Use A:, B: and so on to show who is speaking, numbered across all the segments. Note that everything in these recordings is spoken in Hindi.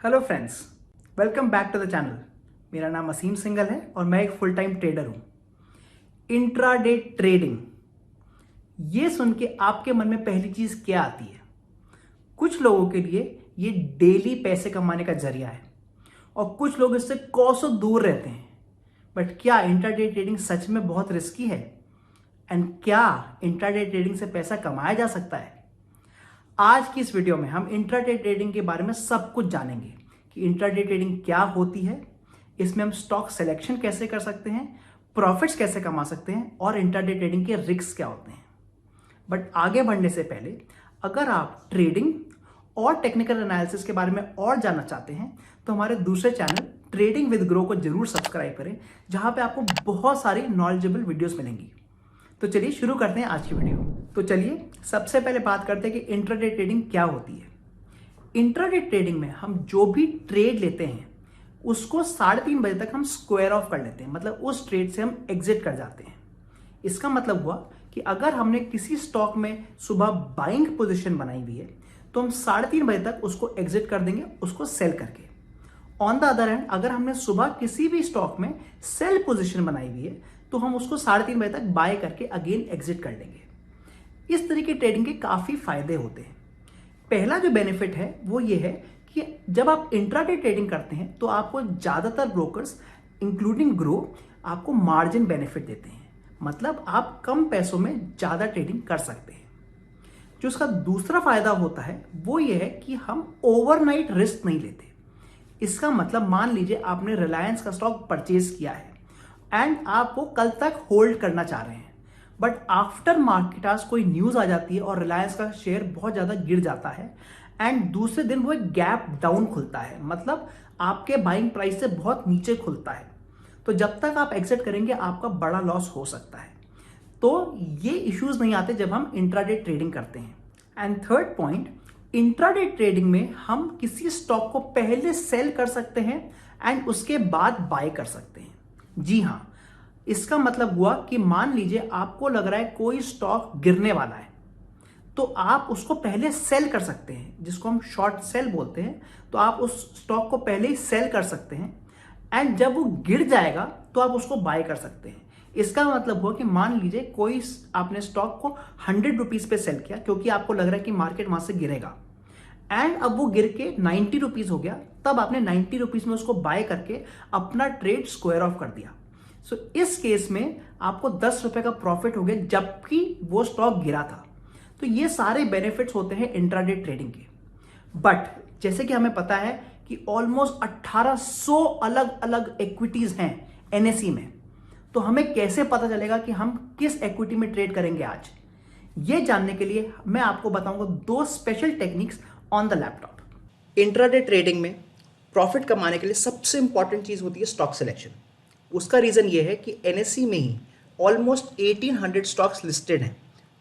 A: Hello friends, welcome back to the channel. मेरा नाम असीम सिंघल है और मैं एक फुल टाइम ट्रेडर हूं। इंट्राडे ट्रेडिंग, ये सुन के आपके मन में पहली चीज क्या आती है? कुछ लोगों के लिए ये डेली पैसे कमाने का जरिया है और कुछ लोग इससे कोसों दूर रहते हैं। बट क्या इंट्राडे ट्रेडिंग सच में बहुत रिस्की है? एंड क्या इंट्राडे ट्रेडिंग से पैसा कमाया जा सकता है? आज की इस वीडियो में हम इंट्राडे ट्रेडिंग के बारे में सब कुछ जानेंगे कि इंट्राडे ट्रेडिंग क्या होती है, इसमें हम स्टॉक सिलेक्शन कैसे कर सकते हैं, प्रॉफिट्स कैसे कमा सकते हैं और इंट्राडे ट्रेडिंग के रिस्क क्या होते हैं। बट आगे बढ़ने से पहले अगर आप ट्रेडिंग और टेक्निकल एनालिसिस के बारे में और जानना चाहते हैं तो हमारे दूसरे चैनल ट्रेडिंग विद ग्रो को जरूर सब्सक्राइब करें, जहां पे आपको बहुत सारी नॉलेजेबल वीडियोस मिलेंगी। तो चलिए शुरू करते हैं आज की वीडियो। तो चलिए सबसे पहले बात करते हैं कि इंट्राडे ट्रेडिंग क्या होती है। इंट्राडे ट्रेडिंग में हम जो भी ट्रेड लेते हैं उसको 3:30 बजे तक हम स्क्वायर ऑफ कर लेते हैं, मतलब उस ट्रेड से हम एग्जिट कर जाते हैं। इसका मतलब हुआ कि अगर हमने किसी स्टॉक में सुबह बाइंग पोजीशन बनाई हुई है तो हम 3:30 बजे तक उसको एग्जिट कर देंगे, उसको सेल करके। ऑन द अदर हैंड अगर हमने सुबह किसी भी स्टॉक में सेल पोजीशन बनाई हुई है तो हम उसको 3:30 बजे तक बाय करके अगेन एग्जिट कर लेंगे। इस तरीके की ट्रेडिंग के काफी फायदे होते हैं। पहला जो बेनिफिट है वो ये है कि जब आप इंट्राडे ट्रेडिंग करते हैं तो आपको ज्यादातर ब्रोकर्स इंक्लूडिंग ग्रो आपको मार्जिन बेनिफिट देते हैं, मतलब आप कम पैसों में ज्यादा ट्रेडिंग कर सकते हैं। जो उसका दूसरा फायदा होता है वो ये है कि हम ओवरनाइट रिस्क नहीं लेते। इसका मतलब मान लीजिए आपने रिलायंस का स्टॉक परचेज किया है एंड आप वो कल तक होल्ड करना चाह रहे हैं, बट आफ्टर मार्केट आज कोई न्यूज आ जाती है और रिलायंस का शेयर बहुत ज्यादा गिर जाता है एंड दूसरे दिन वो एक गैप डाउन खुलता है, मतलब आपके बाइंग प्राइस से बहुत नीचे खुलता है। तो जब तक आप एग्जिट करेंगे आपका बड़ा लॉस हो सकता है। तो ये इश्यूज नहीं आते जब हम इंट्राडे ट्रेडिंग करते हैं। And third point, intraday trading में हम किसी स्टॉक को पहले सेल कर सकते हैं एंड उसके बाद बाय कर सकते हैं। जी हाँ, इसका मतलब हुआ कि मान लीजिए आपको लग रहा है कोई स्टॉक गिरने वाला है तो आप उसको पहले सेल कर सकते हैं, जिसको हम शॉर्ट सेल बोलते हैं। तो आप उस स्टॉक को पहले ही सेल कर सकते हैं एंड जब वो गिर जाएगा तो आप उसको बाय कर सकते हैं। इसका मतलब हुआ कि मान लीजिए कोई आपने स्टॉक को 100 रुपीज पे सेल किया क्योंकि आपको लग रहा है कि मार्केट वहां से गिरेगा एंड अब वो गिर के 90 रुपीज हो गया, तब आपने 90 रुपीज में उसको बाय करके अपना ट्रेड स्क्वायर ऑफ कर दिया। सो इस केस में आपको 10 रुपए का प्रॉफिट हो गया जबकि वो स्टॉक गिरा था। तो ये सारे बेनिफिट्स होते हैं इंट्राडे ट्रेडिंग के। बट जैसे कि हमें पता है कि ऑलमोस्ट 1800 अलग अलग इक्विटीज हैं एनएसई में, तो हमें कैसे पता चलेगा कि हम किस इक्विटी में ट्रेड करेंगे आज? ये जानने के लिए मैं आपको बताऊंगा 2 special techniques on the laptop. Intraday trading में प्रॉफिट कमाने के लिए सबसे इंपॉर्टेंट चीज होती है स्टॉक सिलेक्शन। उसका रीजन ये है कि एनएसई में ही ऑलमोस्ट 1800 स्टॉक्स लिस्टेड हैं।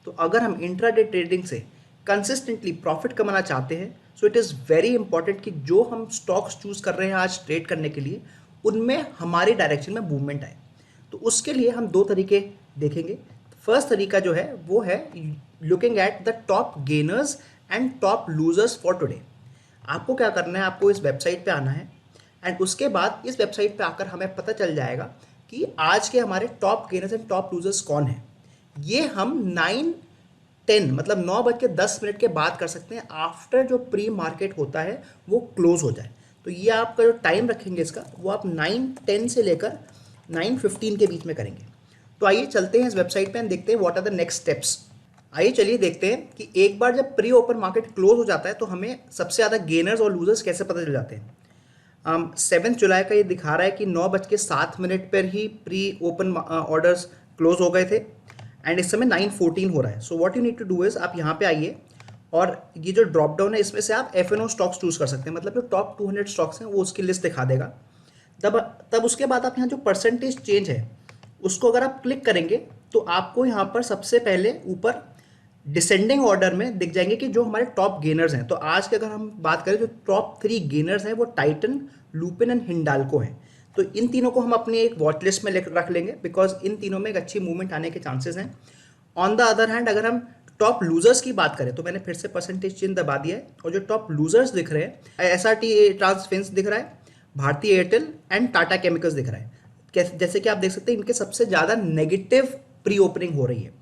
A: तो अगर हम इंट्राडे ट्रेडिंग से कंसिस्टेंटली प्रॉफिट कमाना चाहते हैं so it is very important कि जो हम स्टॉक्स चूज कर रहे हैं आज ट्रेड करने के लिए उनमें हमारे डायरेक्शन में मूवमेंट आए। तो उसके लिए हम 2 तरीके देखेंगे। फर्स्ट तरीका जो है वो है looking at the top gainers and top losers for today. आपको क्या करना है, आपको इस वेबसाइट पे आना है एंड उसके बाद इस वेबसाइट पे आकर हमें पता चल जाएगा कि आज के हमारे top gainers and top losers कौन हैं। ये हम 9:10 मतलब 9:10 के बाद कर सकते हैं, आफ्टर जो प्री मार्केट होता है वो क्लोज हो जाए। तो ये आपका जो टाइम रखेंगे इसका वो आप 9:10 से लेकर 9:15 के बीच में करेंगे। तो आइए चलते हैं इस वेबसाइट पे एंड देखते हैं what are the next steps. आइए चलिए देखते हैं कि एक बार जब प्री ओपन मार्केट क्लोज हो जाता है तो हमें सबसे ज़्यादा गेनर्स और लूजर्स कैसे पता चल जाते हैं। 7 जुलाई का ये दिखा रहा है कि 9:07 पर ही प्री ओपन ऑर्डर्स क्लोज हो गए थे एंड इस समय 9:14 हो रहा है। So what you need to do is आप यहाँ पे आइए और ये जो ड्रॉप डाउन है इसमें से आप FNO स्टॉक्स चूज कर सकते हैं, मतलब जो टॉप 200 स्टॉक्स हैं वो उसकी लिस्ट दिखा देगा। तब उसके बाद आप यहाँ जो परसेंटेज चेंज है उसको अगर आप क्लिक करेंगे तो आपको यहाँ पर सबसे पहले ऊपर डिसेंडिंग ऑर्डर में दिख जाएंगे कि जो हमारे टॉप गेनर्स हैं। तो आज के अगर हम बात करें जो टॉप 3 गेनर्स हैं वो टाइटन, लुपिन एंड हिंडाल्को हैं। तो इन तीनों को हम अपनी एक वॉच लिस्ट में रख लेंगे बिकॉज इन तीनों में एक अच्छी मूवमेंट आने के चांसेस हैं। ऑन द अदर हैंड अगर हम टॉप लूजर्स की बात करें तो मैंने फिर से परसेंटेज चिन्ह दबा दिया है, और जो टॉप लूजर्स दिख रहे हैं, एसआरटी ट्रांसफिन्स दिख रहा है, भारतीय एयरटेल एंड टाटा केमिकल्स दिख रहा है। जैसे कि आप देख सकते हैं इनके सबसे ज़्यादा नेगेटिव प्री ओपनिंग हो रही है।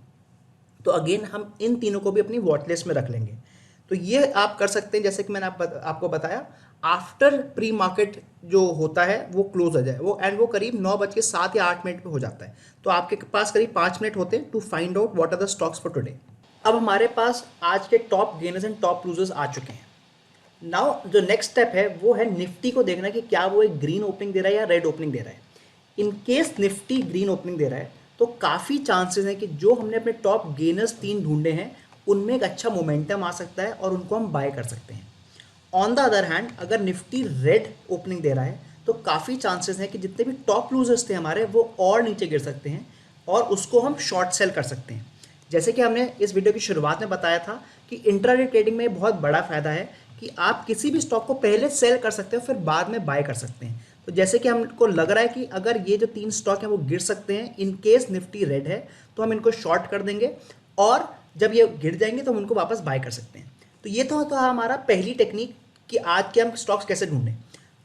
A: तो अगेन हम इन तीनों को भी अपनी वॉच लिस्ट में रख लेंगे। तो ये आप कर सकते हैं, जैसे कि मैंने आपको बताया, आफ्टर प्री मार्केट जो होता है वो क्लोज हो जाए वो, एंड वो करीब 9:07 या 8 मिनट पे हो जाता है। तो आपके पास करीब 5 मिनट होते हैं to find out what are the stocks for today. अब हमारे पास आज के top gainers and top losers आ चुके हैं। नाउ जो नेक्स्ट स्टेप है वो है निफ्टी को देखना कि क्या वो एक ग्रीन ओपनिंग दे रहा है या रेड ओपनिंग दे रहा है। In case Nifty green opening दे रहा है तो काफ़ी चांसेस हैं कि जो हमने अपने टॉप गेनर्स 3 ढूंढे हैं उनमें एक अच्छा मोमेंटम आ सकता है और उनको हम बाय कर सकते हैं। ऑन द अदर हैंड अगर निफ्टी रेड ओपनिंग दे रहा है तो काफ़ी चांसेस हैं कि जितने भी टॉप लूजर्स थे हमारे वो और नीचे गिर सकते हैं और उसको हम शॉर्ट सेल कर सकते हैं। जैसे कि हमने इस वीडियो की शुरुआत में बताया था कि इंट्राडे ट्रेडिंग में बहुत बड़ा फायदा है कि आप किसी भी स्टॉक को पहले सेल कर सकते हो फिर बाद में बाय कर सकते हैं। तो जैसे कि हमको लग रहा है कि अगर ये जो 3 स्टॉक हैं वो गिर सकते हैं इन केस निफ्टी रेड है, तो हम इनको शॉर्ट कर देंगे और जब ये गिर जाएंगे तो हम उनको वापस बाय कर सकते हैं। तो ये तो हमारा पहली टेक्निक कि आज के हम स्टॉक्स कैसे ढूंढें।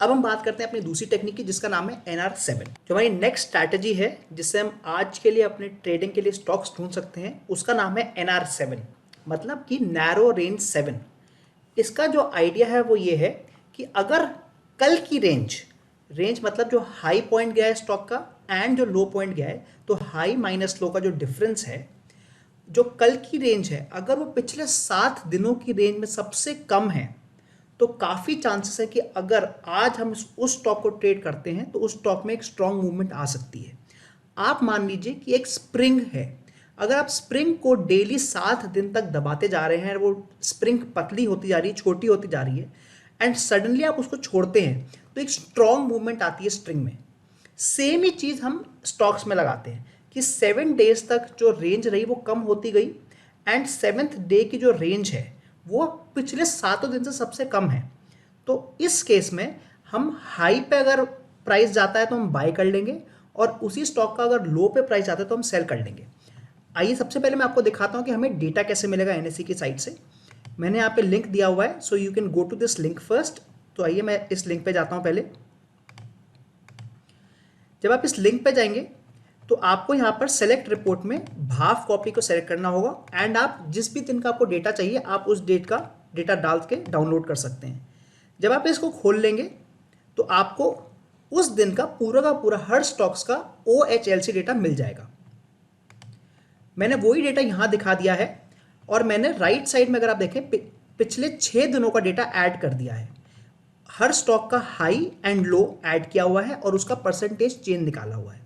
A: अब हम बात करते हैं अपनी दूसरी टेक्निक की जिसका नाम है NR7। जो हमारी नेक्स्ट स्ट्रैटेजी है जिससे हम आज के लिए अपने ट्रेडिंग के लिए स्टॉक्स ढूंढ सकते हैं उसका नाम है NR7, मतलब कि नैरो रेंज 7। इसका जो आइडिया है वो ये है कि अगर कल की रेंज मतलब जो हाई पॉइंट गया है स्टॉक का एंड जो लो पॉइंट गया है, तो हाई माइनस लो का जो डिफरेंस है, जो कल की रेंज है, अगर वो पिछले 7 दिनों की रेंज में सबसे कम है तो काफ़ी चांसेस है कि अगर आज हम उस स्टॉक को ट्रेड करते हैं तो उस स्टॉक में एक स्ट्रॉन्ग मूवमेंट आ सकती है। आप मान लीजिए कि एक स्प्रिंग है, अगर आप स्प्रिंग को डेली 7 दिन तक दबाते जा रहे हैं, वो स्प्रिंग पतली होती जा रही है, छोटी होती जा रही है, एंड सडनली आप उसको छोड़ते हैं तो एक स्ट्रॉन्ग मूवमेंट आती है स्प्रिंग में। सेम ही चीज़ हम स्टॉक्स में लगाते हैं कि 7 डेज तक जो रेंज रही वो कम होती गई एंड 7th डे की जो रेंज है वो पिछले 7 दिन से सबसे कम है। तो इस केस में हम हाई पे अगर प्राइस जाता है तो हम बाय कर लेंगे और उसी स्टॉक का अगर लो पे प्राइस जाता है तो हम सेल कर लेंगे। आइए सबसे पहले मैं आपको दिखाता हूं कि हमें डेटा कैसे मिलेगा NSE की साइट से। मैंने यहाँ पे लिंक दिया हुआ है, so you can go to this link first. तो आइए मैं इस लिंक पे जाता हूँ। पहले जब आप इस लिंक पे जाएंगे तो आपको यहाँ पर सेलेक्ट रिपोर्ट में भाव कॉपी को सेलेक्ट करना होगा एंड आप जिस भी दिन का आपको डेटा चाहिए आप उस डेट का डेटा डाल के डाउनलोड कर सकते हैं। जब आप इसको खोल लेंगे तो आपको उस दिन का पूरा हर स्टॉक्स का OHLC डेटा मिल जाएगा। मैंने वही डेटा यहाँ दिखा दिया है और मैंने राइट साइड में अगर आप देखें पिछले 6 दिनों का डेटा ऐड कर दिया है। हर स्टॉक का हाई एंड लो ऐड किया हुआ है और उसका परसेंटेज चेंज निकाला हुआ है।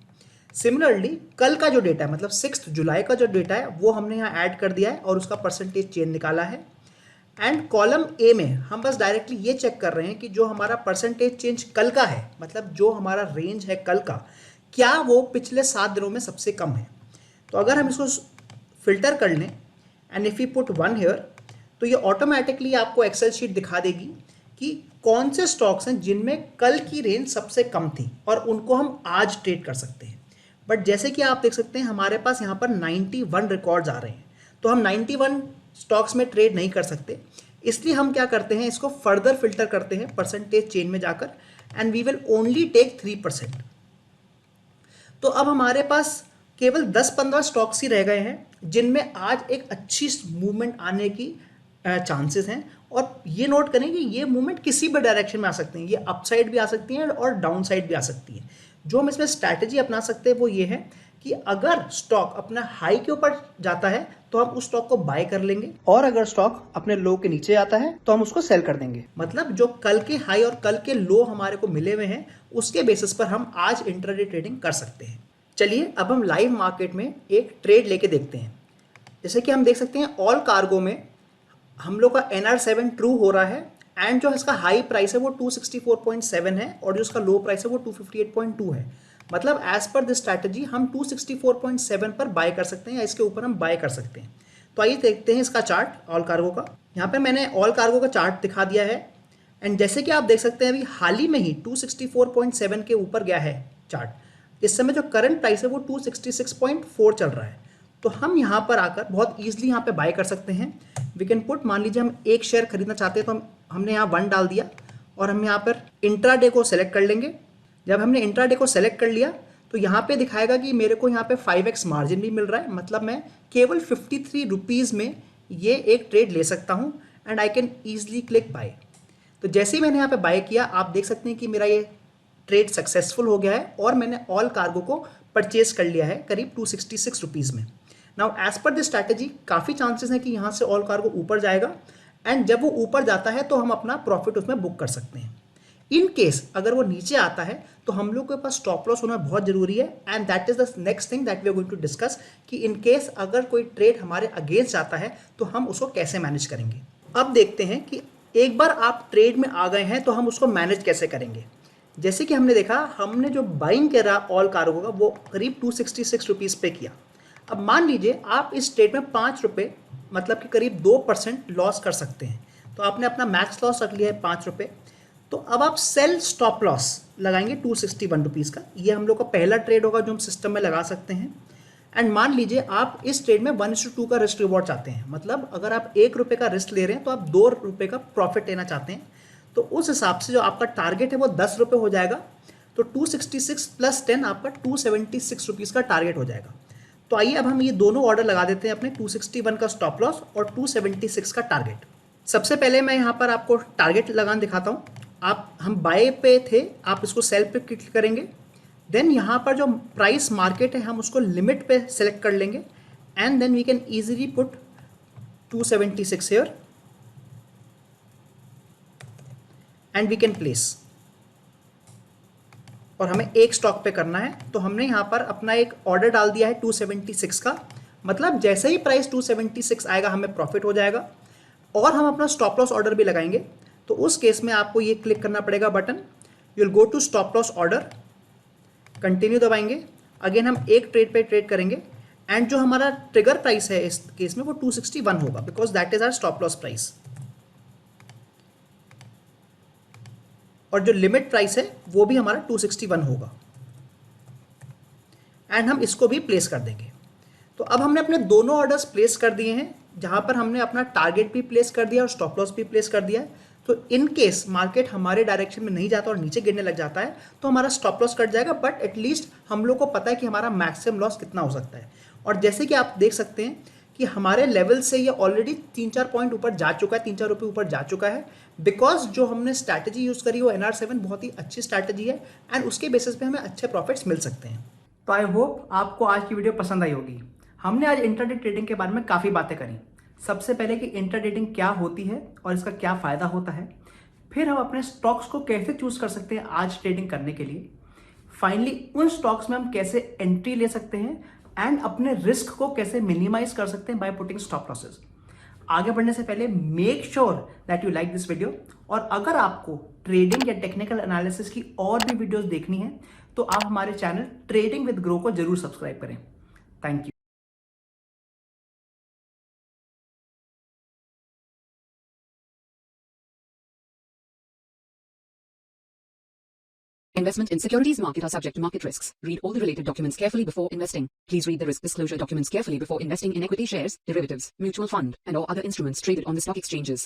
A: सिमिलरली कल का जो डेटा है मतलब 6 जुलाई का जो डेटा है वो हमने यहाँ ऐड कर दिया है और उसका परसेंटेज चेंज निकाला है। एंड कॉलम ए में हम बस डायरेक्टली ये चेक कर रहे हैं कि जो हमारा परसेंटेज चेंज कल का है, मतलब जो हमारा रेंज है कल का, क्या वो पिछले 7 दिनों में सबसे कम है। तो अगर हम इसको फिल्टर कर लें and if you put 1 here, तो ये ऑटोमेटिकली आपको एक्सेल शीट दिखा देगी कि कौन से स्टॉक्स हैं जिनमें कल की रेंज सबसे कम थी और उनको हम आज ट्रेड कर सकते हैं। बट जैसे कि आप देख सकते हैं हमारे पास यहाँ पर 91 रिकॉर्ड्स आ रहे हैं, तो हम 91 स्टॉक्स में ट्रेड नहीं कर सकते। इसलिए हम क्या करते हैं, इसको फर्दर फिल्टर करते हैं परसेंटेज चेंज में जाकर and we will only take 3%। तो अब हमारे पास केवल 10-15 स्टॉक्स ही रह गए हैं जिनमें आज एक अच्छी मूवमेंट आने की चांसेस हैं। और ये नोट करें कि ये मूवमेंट किसी भी डायरेक्शन में आ सकते हैं, ये अपसाइड भी आ सकती हैं और डाउन साइड भी आ सकती है। जो हम इसमें स्ट्रैटेजी अपना सकते हैं वो ये है कि अगर स्टॉक अपना हाई के ऊपर जाता है तो हम उस स्टॉक को बाय कर लेंगे और अगर स्टॉक अपने लो के नीचे आता है तो हम उसको सेल कर देंगे। मतलब जो कल के हाई और कल के लो हमारे को मिले हुए हैं उसके बेसिस पर हम आज इंट्राडे ट्रेडिंग कर सकते हैं। चलिए अब हम लाइव मार्केट में एक ट्रेड लेके देखते हैं। जैसे कि हम देख सकते हैं ऑल कार्गो में हम लोग का NR7 ट्रू हो रहा है एंड जो इसका हाई प्राइस है वो 264.7 है और जो इसका लो प्राइस है वो 258.2 है। मतलब एज पर दिस स्ट्रैटेजी हम 264.7 पर बाय कर सकते हैं या इसके ऊपर हम बाय कर सकते हैं। तो आइए देखते हैं इसका चार्ट ऑल कार्गो का। यहाँ पे मैंने ऑल कार्गो का चार्ट दिखा दिया है एंड जैसे कि आप देख सकते हैं अभी हाल ही में ही 264.7 के ऊपर गया है चार्ट। इस समय जो करंट प्राइस है वो 266.4 चल रहा है। तो हम यहाँ पर आकर बहुत ईजिली यहाँ पे बाय कर सकते हैं। वी कैन पुट, मान लीजिए हम एक शेयर खरीदना चाहते हैं तो हमने यहाँ 1 डाल दिया और हम यहाँ पर इंट्राडे को सेलेक्ट कर लेंगे। जब हमने इंट्राडे को सेलेक्ट कर लिया तो यहाँ पे दिखाएगा कि मेरे को यहाँ पे 5x मार्जिन भी मिल रहा है, मतलब मैं केवल 53 रुपीज़ में ये एक ट्रेड ले सकता हूँ and I can easily click buy. तो जैसे ही मैंने यहाँ पे बाय किया आप देख सकते हैं कि मेरा ये ट्रेड सक्सेसफुल हो गया है और मैंने ऑल कार्गो को परचेज कर लिया है करीब 266 रुपीज़ में। Now as per this strategy काफ़ी चांसेस हैं कि यहाँ से ऑल कार्गो ऊपर जाएगा एंड जब वो ऊपर जाता है तो हम अपना प्रॉफिट उसमें बुक कर सकते हैं। इन केस अगर वो नीचे आता है तो हम लोग के पास स्टॉप लॉस होना बहुत जरूरी है and that is the next thing that we are going to discuss कि इन केस अगर कोई ट्रेड हमारे अगेंस्ट जाता है तो हम उसको कैसे मैनेज करेंगे। अब देखते हैं कि एक बार आप ट्रेड में आ गए हैं तो हम उसको मैनेज कैसे करेंगे। जैसे कि हमने देखा, हमने जो बाइंग करा ऑल कार्गो का वो करीब 266 रुपीज़ पे किया। अब मान लीजिए आप इस ट्रेड में 5 रुपये मतलब कि करीब 2% लॉस कर सकते हैं, तो आपने अपना मैक्स लॉस रख लिया है 5 रुपये। तो अब आप सेल स्टॉप लॉस लगाएंगे 261 रुपीज़ का। ये हम लोग का पहला ट्रेड होगा जो हम सिस्टम में लगा सकते हैं। एंड मान लीजिए आप इस ट्रेड में 1:2 का रिस्क रिवॉर्ड चाहते हैं, मतलब अगर आप 1 रुपये का रिस्क ले रहे हैं तो आप 2 रुपये का प्रॉफिट लेना चाहते हैं। तो उस हिसाब से जो आपका टारगेट है वो 10 रुपये हो जाएगा। तो 266 + 10 आपका 276 रुपीज़ का टारगेट हो जाएगा। तो आइए अब हम ये दोनों ऑर्डर लगा देते हैं अपने 261 का स्टॉप लॉस और 276 का टारगेट। सबसे पहले मैं यहाँ पर आपको टारगेट लगाना दिखाता हूँ। हम बाय पे थे, आप इसको सेल पे क्लिक करेंगे। देन यहाँ पर जो प्राइस मार्केट है हम उसको लिमिट पे सेलेक्ट कर लेंगे and then we can easily put 276 here and we can place. और हमें एक स्टॉक पे करना है तो हमने यहाँ पर अपना एक ऑर्डर डाल दिया है 276 का, मतलब जैसे ही प्राइस 276 आएगा हमें प्रॉफिट हो जाएगा। और हम अपना स्टॉप लॉस ऑर्डर भी लगाएंगे। तो उस केस में आपको ये क्लिक करना पड़ेगा button, you will go to stop loss order, continue दबाएंगे। अगेन हम एक ट्रेड पे ट्रेड करेंगे एंड जो हमारा ट्रिगर प्राइस है इस केस में वो 261 होगा because that is our stop loss price. और जो लिमिट प्राइस है वो भी हमारा 261 होगा एंड हम इसको भी प्लेस कर देंगे। तो अब हमने अपने दोनों ऑर्डर्स प्लेस कर दिए हैं, जहां पर हमने अपना टारगेट भी प्लेस कर दिया और स्टॉप लॉस भी प्लेस कर दिया है। तो इन केस मार्केट हमारे डायरेक्शन में नहीं जाता और नीचे गिरने लग जाता है तो हमारा स्टॉप लॉस कट जाएगा, बट एटलीस्ट हम लोग को पता है कि हमारा मैक्सिमम लॉस कितना हो सकता है। और जैसे कि आप देख सकते हैं कि हमारे लेवल से ये ऑलरेडी 3-4 पॉइंट ऊपर जा चुका है, 3-4 रुपये ऊपर जा चुका है, बिकॉज जो हमने स्ट्रैटेजी यूज़ करी वो NR7 बहुत ही अच्छी स्ट्रैटेजी है एंड उसके बेसिस पे हमें अच्छे प्रॉफिट्स मिल सकते हैं। तो आई होप आपको आज की वीडियो पसंद आई होगी। हमने आज इंट्राडे ट्रेडिंग के बारे में काफ़ी बातें करी। सबसे पहले कि इंट्राडे ट्रेडिंग क्या होती है और इसका क्या फ़ायदा होता है, फिर हम अपने स्टॉक्स को कैसे चूज़ कर सकते हैं आज ट्रेडिंग करने के लिए, फाइनली उन स्टॉक्स में हम कैसे एंट्री ले सकते हैं एंड अपने रिस्क को कैसे मिनिमाइज कर सकते हैं बाय पुटिंग स्टॉप लॉसेस। आगे बढ़ने से पहले make sure that you like this video, और अगर आपको ट्रेडिंग या टेक्निकल एनालिसिस की और भी वीडियोस देखनी है तो आप हमारे चैनल ट्रेडिंग विद ग्रो को जरूर सब्सक्राइब करें। Thank you.
B: Investment in securities market are subject to market risks. Read all the related documents carefully before investing. Please read the risk disclosure documents carefully before investing in equity shares, derivatives, mutual fund, and or other instruments traded on the stock exchanges.